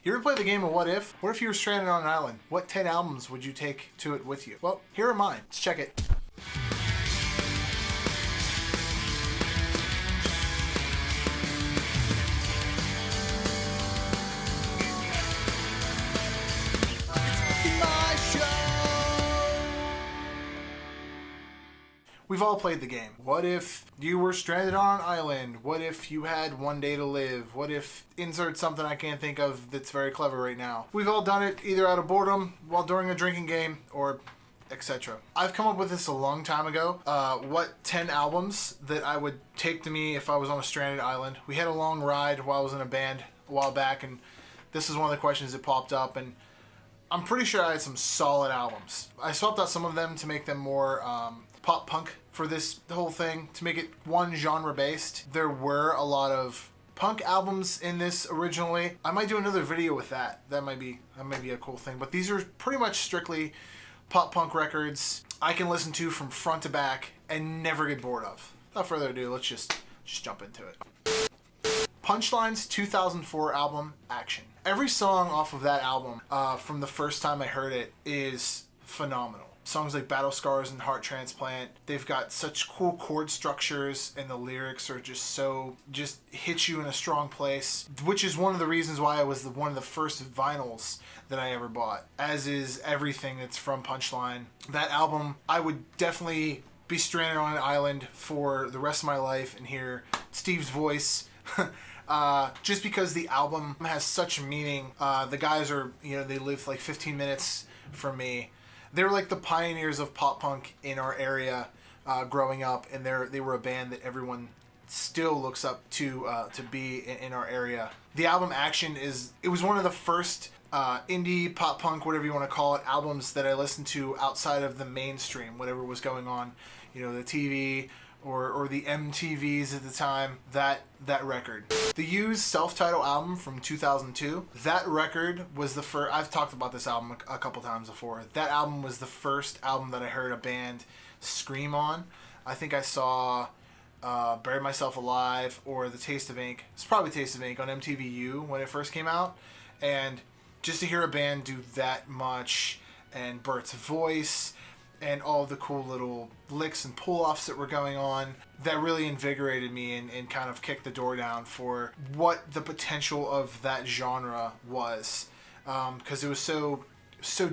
You ever play the game of What If? What if you were stranded on an island? What 10 albums would you take to it with you? Well, here are mine. Let's check it. We've all played the game. What if you were stranded on an island? What if you had one day to live? What if insert something I can't think of that's very clever right now? We've all done it either out of boredom, while during a drinking game, or etc. I've come up with this a long time ago. What 10 albums that I would take to me if I was on a stranded island. We had a long ride while I was in a band a while back, and this is one of the questions that popped up, and I'm pretty sure I had some solid albums. I swapped out some of them to make them more pop punk for this whole thing, to make it one genre based. There were a lot of punk albums in this originally. I might do another video with that. That might be a cool thing. But these are pretty much strictly pop punk records I can listen to from front to back and never get bored of. Without further ado, let's just jump into it. Punchline's 2004 album, Action. Every song off of that album, from the first time I heard it, is phenomenal. Songs like Battle Scars and Heart Transplant, they've got such cool chord structures, and the lyrics are just hit you in a strong place, which is one of the reasons why it was one of the first vinyls that I ever bought, as is everything that's from Punchline. That album, I would definitely be stranded on an island for the rest of my life and hear Steve's voice. Just because the album has such meaning. The guys are, they live like 15 minutes from me. They were like the pioneers of pop punk in our area growing up, and they were a band that everyone still looks up to be in our area. The album Action it was one of the first indie pop punk, whatever you want to call it, albums that I listened to outside of the mainstream, whatever was going on, the TV or the MTVs at the time. That record. The U's self-titled album from 2002, that record was the first. I've talked about this album a couple times before. That album was the first album that I heard a band scream on. I think I saw Bury Myself Alive or The Taste of Ink. It's probably Taste of Ink on MTVU when it first came out. And just to hear a band do that much, and Bert's voice, and all the cool little licks and pull-offs that were going on, that really invigorated me and kind of kicked the door down for what the potential of that genre was, because it was so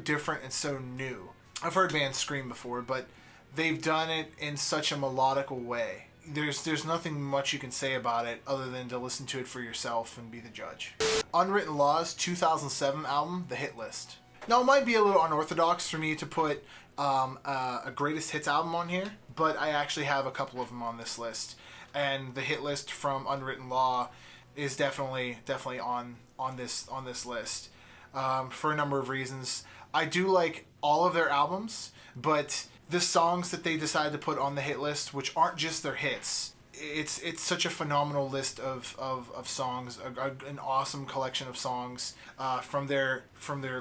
different and so new. I've heard bands scream before, but they've done it in such a melodical way. There's nothing much you can say about it other than to listen to it for yourself and be the judge. Unwritten Law's 2007 album, The Hit List. Now, it might be a little unorthodox for me to put a greatest hits album on here, but I actually have a couple of them on this list, and the hit list from Unwritten Law is definitely on this list for a number of reasons. I do like all of their albums, but the songs that they decide to put on the hit list, which aren't just their hits, it's such a phenomenal list of songs, an awesome collection of songs from their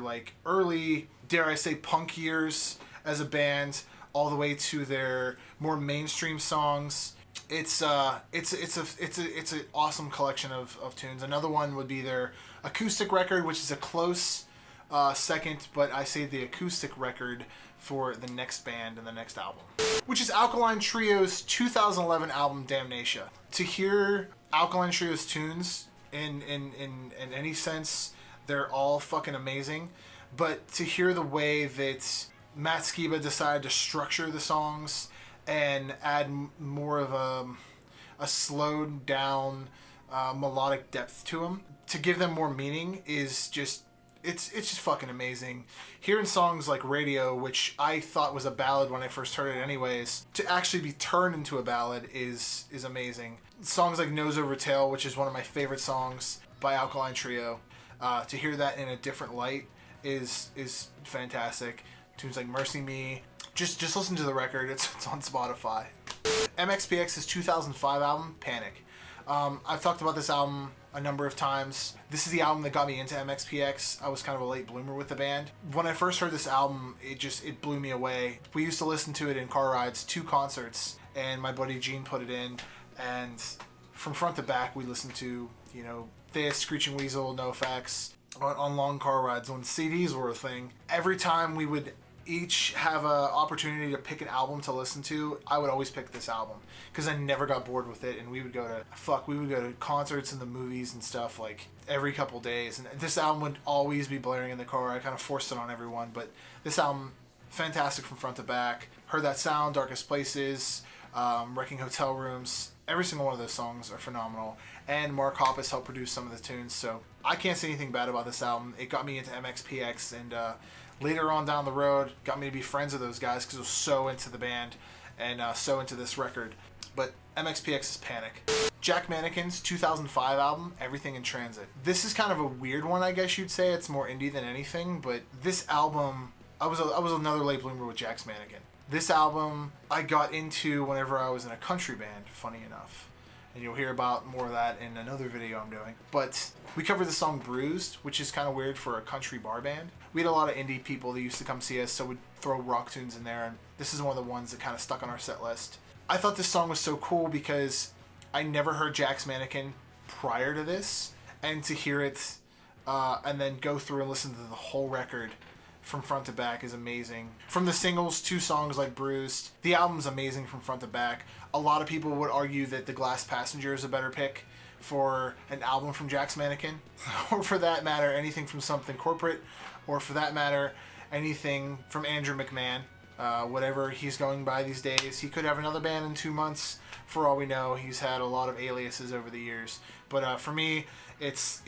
like early, dare I say, punk years as a band, all the way to their more mainstream songs. It's an awesome collection of tunes. Another one would be their acoustic record, which is a close second, but I say the acoustic record for the next band and the next album, which is Alkaline Trio's 2011 album Damnesia. To hear Alkaline Trio's tunes in any sense, they're all fucking amazing, but to hear the way that Matt Skiba decided to structure the songs and add more of a slowed down melodic depth to them, to give them more meaning, is just it's just fucking amazing. Hearing songs like Radio, which I thought was a ballad when I first heard it anyways, to actually be turned into a ballad is amazing. Songs like Nose Over Tail, which is one of my favorite songs by Alkaline Trio, to hear that in a different light is fantastic. Tunes like Mercy Me, just listen to the record. It's on Spotify. MxPx's 2005 album, Panic. I've talked about this album a number of times. This is the album that got me into MxPx. I was kind of a late bloomer with the band. When I first heard this album, it blew me away. We used to listen to it in car rides to concerts, and my buddy Gene put it in, and from front to back we listened to, Thea, Screeching Weasel, NoFX. on long car rides when CDs were a thing. Every time we would each have an opportunity to pick an album to listen to, I would always pick this album because I never got bored with it. And we would go to concerts and the movies and stuff like every couple days. And this album would always be blaring in the car. I kind of forced it on everyone, but this album, fantastic from front to back. Heard That Sound, Darkest Places, Wrecking Hotel Rooms. Every single one of those songs are phenomenal. And Mark Hoppus helped produce some of the tunes, so I can't say anything bad about this album. It got me into MxPx, and later on down the road, got me to be friends with those guys because I was so into the band and so into this record. But MxPx is Panic. Jack Mannequin's 2005 album, Everything in Transit. This is kind of a weird one, I guess you'd say. It's more indie than anything, but this album, I was another late bloomer with Jack's Mannequin. This album I got into whenever I was in a country band, funny enough. And you'll hear about more of that in another video I'm doing. But we covered the song Bruised, which is kind of weird for a country bar band. We had a lot of indie people that used to come see us, so we'd throw rock tunes in there, and this is one of the ones that kind of stuck on our set list. I thought this song was so cool because I never heard Jack's Mannequin prior to this, and to hear it and then go through and listen to the whole record from front to back is amazing. From the singles to songs like Bruised, the album's amazing from front to back. A lot of people would argue that The Glass Passenger is a better pick for an album from Jack's Mannequin, or for that matter, anything from Something Corporate, or for that matter, anything from Andrew McMahon. Whatever he's going by these days. He could have another band in 2 months. For all we know, he's had a lot of aliases over the years. But for me, it's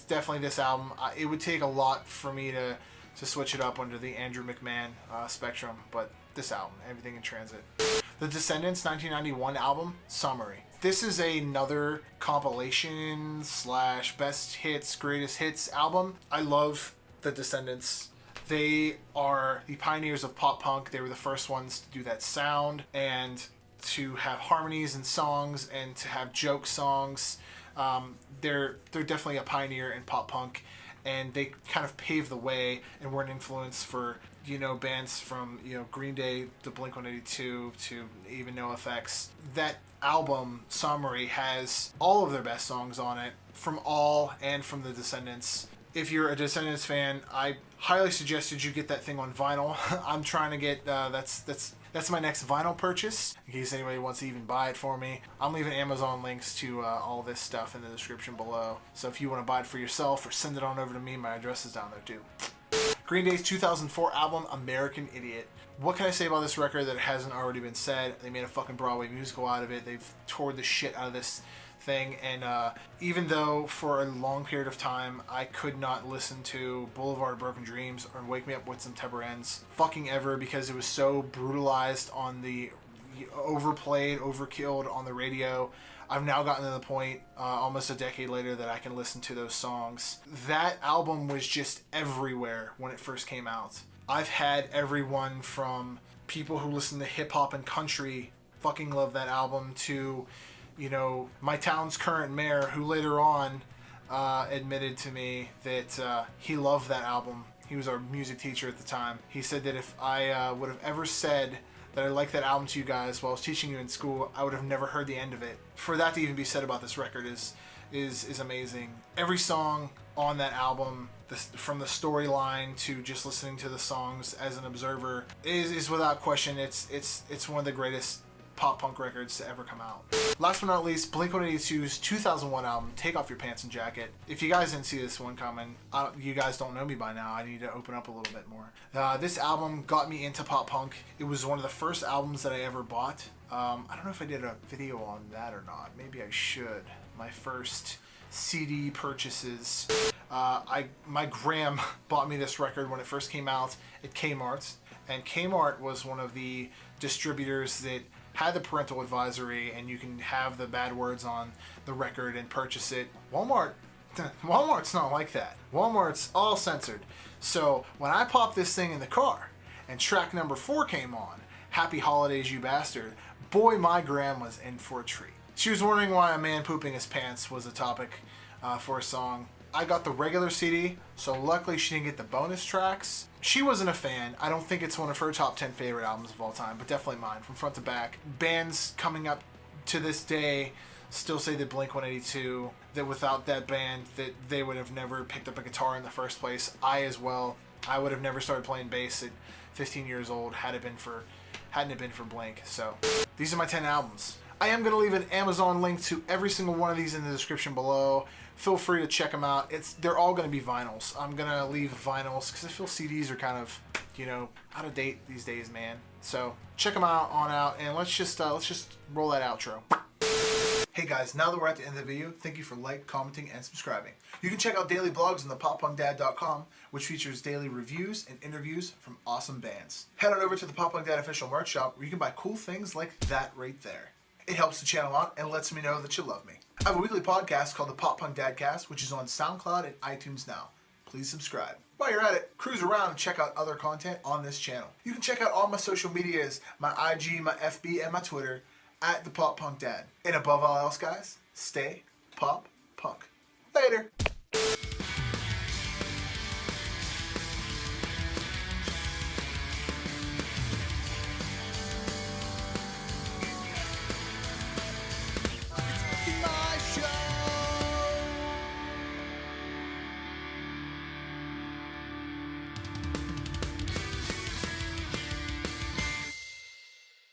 definitely this album. It would take a lot for me to switch it up under the Andrew McMahon spectrum, but this album, Everything in Transit. The Descendants 1991 album, Somery. This is another compilation / best hits, greatest hits album. I love the Descendants. They are the pioneers of pop punk. They were the first ones to do that sound and to have harmonies in songs and to have joke songs. They're definitely a pioneer in pop punk, and they kind of paved the way and were an influence for, bands from, Green Day to Blink-182 to even NoFX. That album, Somery, has all of their best songs on it, from All and from the Descendants. If you're a Descendants fan, I highly suggested you get that thing on vinyl. I'm trying to get, that's my next vinyl purchase, in case anybody wants to even buy it for me. I'm leaving Amazon links to all this stuff in the description below. So if you want to buy it for yourself or send it on over to me, my address is down there too. Green Day's 2004 album, American Idiot. What can I say about this record that hasn't already been said? They made a fucking Broadway musical out of it. They've toured the shit out of this thing, and even though for a long period of time I could not listen to Boulevard of Broken Dreams or Wake Me Up with Some Tebrens fucking ever, because it was so brutalized on the overplayed, overkilled on the radio, I've now gotten to the point almost a decade later that I can listen to those songs. That album was just everywhere when it first came out. I've had everyone from people who listen to hip hop and country fucking love that album to my town's current mayor, who later on admitted to me that he loved that album. He was our music teacher at the time. He said that if I would have ever said that I liked that album to you guys while I was teaching you in school, I would have never heard the end of it. For that to even be said about this record is amazing. Every song on that album, from the storyline to just listening to the songs as an observer, is without question, it's one of the greatest pop punk records to ever come out. Last but not least, Blink-182's 2001 album, Take Off Your Pants and Jacket. If you guys didn't see this one coming, you guys don't know me by now. I need to open up a little bit more. This album got me into pop punk. It was one of the first albums that I ever bought. I don't know if I did a video on that or not. Maybe I should. My first CD purchases. My gram bought me this record when it first came out at Kmart, and Kmart was one of the distributors that had the parental advisory, and you can have the bad words on the record and purchase it. Walmart's not like that. Walmart's all censored. So when I popped this thing in the car and track number 4 came on, Happy Holidays You Bastard, boy, my gram was in for a treat. She was wondering why a man pooping his pants was a topic for a song. I got the regular CD, so luckily she didn't get the bonus tracks. She wasn't a fan. I don't think it's one of her top 10 favorite albums of all time, but definitely mine, from front to back. Bands coming up to this day, still say that Blink-182, that without that band, that they would have never picked up a guitar in the first place. I as well. I would have never started playing bass at 15 years old hadn't it been for Blink. So these are my 10 albums. I am going to leave an Amazon link to every single one of these in the description below. Feel free to check them out. They're all going to be vinyls. I'm going to leave vinyls because I feel CDs are kind of, out of date these days, man. So check them out and let's just roll that outro. Hey guys, now that we're at the end of the video, thank you for commenting, and subscribing. You can check out daily blogs on thepoppunkdad.com, which features daily reviews and interviews from awesome bands. Head on over to the Pop Punk Dad official merch shop where you can buy cool things like that right there. It helps the channel out and lets me know that you love me. I have a weekly podcast called the Pop Punk Dadcast, which is on SoundCloud and iTunes now. Please subscribe. While you're at it, cruise around and check out other content on this channel. You can check out all my social medias, my IG, my FB, and my Twitter, at the Pop Punk Dad. And above all else, guys, stay pop punk. Later.